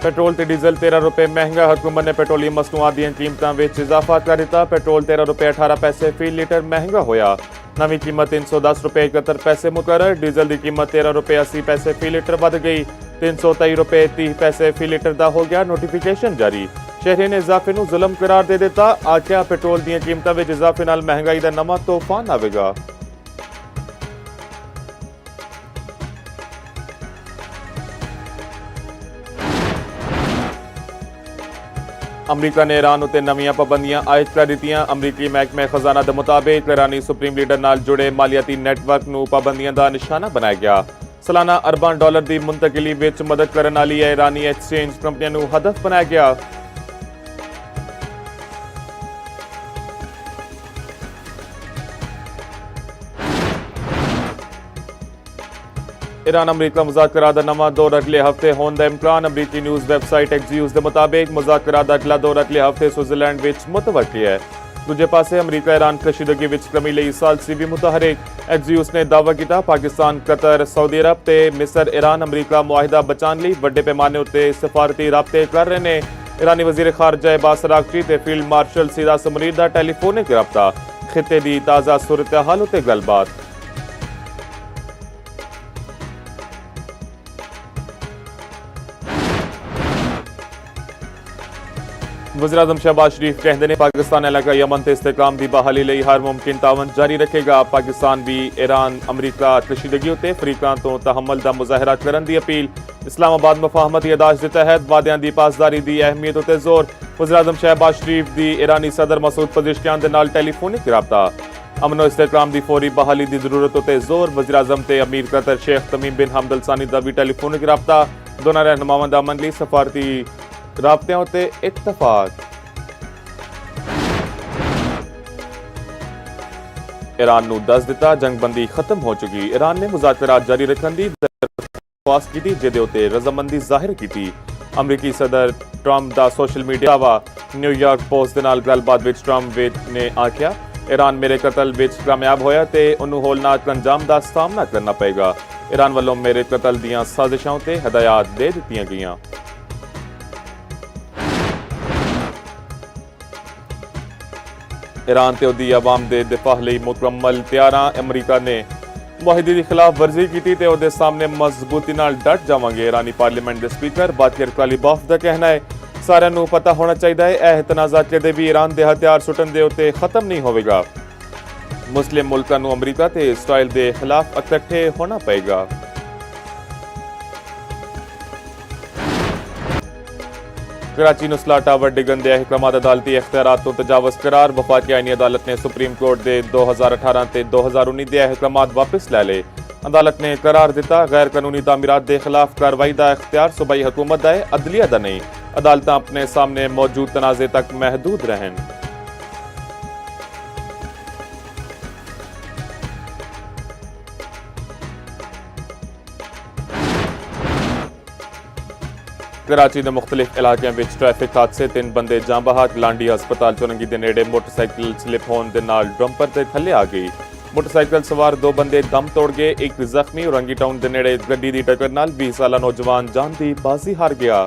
Petrol ते diesel 13 रुपए महंगा। हुकूमत ने पेट्रोलियम मसनूआत दी कीमतों में इजाफा कर दिता। पेट्रोल 13 रुपए 18 पैसे फी लीटर महंगा होया। नवी कीमत 310 रुपए 71 पैसे मुकर्रर। डीजल की कीमत 13 रुपए 80 पैसे फी लीटर बढ़ गई। 323 रुपए 30 पैसे फी लीटर का हो गया नोटिफिकेशन जारी। शहरी ने इजाफे नूं जुल्म करार दे दिता। आख्या पेट्रोल दी कीमतों में इजाफे नाल महंगाई का नवा तूफान आवेगा। अमरीका ने ईरान उत्ते नवीं पाबंदियां आयद कर दित्तियां। अमरीकी महकमे खजाना के मुताबिक ईरानी सुप्रीम लीडर नाल जुड़े मालियाती नैटवर्क नूं पाबंदियां का निशाना बनाया गया। सालाना अरबां डॉलर की मुंतकिली विच मदद करने वाली ईरानी एक्सचेंज कंपनियां नूं हदफ बनाया गया। ईरान अमरीका मुज़ाकरात दा नवा दौर अगले हफ्ते होने का इम्कान। अमरीकी न्यूज़ वैबसाइट एक्सियोस के मुताबिक मुज़ाकरात दा अगला दौर अगले हफ्ते स्विट्जरलैंड विच मुतवक्की है। दूजे पासे अमरीका ईरान कशीदगी विच कमी लई सालसी भी मुतहरिक। एक्सियोस ने दावा किया पाकिस्तान, कतर, सऊदी अरब ते मिस्र ईरान अमरीका मुआहिदा बचाने लई वड्डे पैमाने उत्ते सफारती राबते कर रहे हैं। ईरानी वज़ीर खारजा अब्बास अरागची ते फील्ड मार्शल सीराज मुनीर दा टेलीफोनिक राबता। खिते दी ताज़ा सूरत हाल उत्ते गलबात। वज़ीर-ए-आज़म शहबाज शरीफ कहते हैं पाकिस्तान इलाका यमन ते इस्तेहकाम की बहाली लई हर मुमकिन तावन जारी रखेगा। पाकिस्तान भी ईरान अमरीका कशीदगी उत्ते अफरीका तो तहम्मुल का मुजाहरा करने की अपील। इस्लामाबाद मुफाहमती अदाश के तहत वादियां की पासदारी की अहमियत उत्ते जोर। वज़ीर-ए-आज़म शहबाज शरीफ की ईरानी सदर मसूद पज़ेश्कियान दे नाल टेलीफोनिक राबता। अमनो इस्तेहकाम की फौरी बहाली की जरूरत उत्ते जोर। वज़ीर-ए-आज़म ते अमीर कतर शेख तमीम बिन हमद अल सानी का भी टेलीफोनिक राबता। दोनों रहनुमावां दा अमन लई सफारती राबतियां उत्ते इत्तफाक। ईरान नूं दस दिता जंगबंदी खत्म हो चुकी। ईरान ने मुज़ाकरात जारी रखने की दरख्वास्त की जिहदे उत्ते रजामंदी जाहिर की। अमरीकी सदर ट्रंप दा सोशल मीडिया दावा। न्यूयॉर्क पोस्ट दे नाल गलबात विच ट्रंप ने आख्या ईरान मेरे कतल विच कामयाब होया ते उन्होंने होलनाक अंजाम का सामना करना पेगा। ईरान वालों मेरे कतल दीयां साजिशां ते हदायत दे दित्तियां गईयां। ईरान ते उहदी अवाम दे दिफाह लई मुकम्मल तैयार। अमरीका ने मुआहिदे की खिलाफ वर्जी की ते उहदे सामने मजबूती नाल डट जावांगे। ईरानी पार्लीमेंट के स्पीकर बाकिर कालिबाफ का कहना है सारिਆਂ ਨੂੰ पता होना चाहिए यह तनाज़ात कदे भी ईरान के हथियार सुटन के उत्ते खत्म नहीं होगा। मुस्लिम मुल्कों को अमरीका ते इसराइल के खिलाफ इकट्ठे होना पेगा। कराची नुसला टावर डिगन के अहकाम अदालती इख्तियारात तो तजावज़ करार। वफाकी आईनी अदालत ने सुप्रीम कोर्ट के 2018 ते 2019 के अहकाम वापस लै ले। अदालत ने करार दिता गैर कानूनी तामीरात के खिलाफ कार्रवाई का इख्तियार सूबाई हुकूमत का है, अदलिया का नहीं। अदालत अपने सामने मौजूद तनाज़े तक महदूद रहन। कराची के मुख्तलिफ इलाकों में ट्रैफिक हादसे 3 बंदे जां बहक। लांडी हस्पताल चुरंगी के नेड़े मोटरसाइकिल स्लिप होने के नाल डंपर से थले आ गई। मोटरसाइकिल सवार 2 बंदे दम तोड़ गए, एक जख्मी। औरंगी टाउन के नेड़े गड्डी की टक्कर नाल 20 साला नौजवान जान की बाजी हार गया।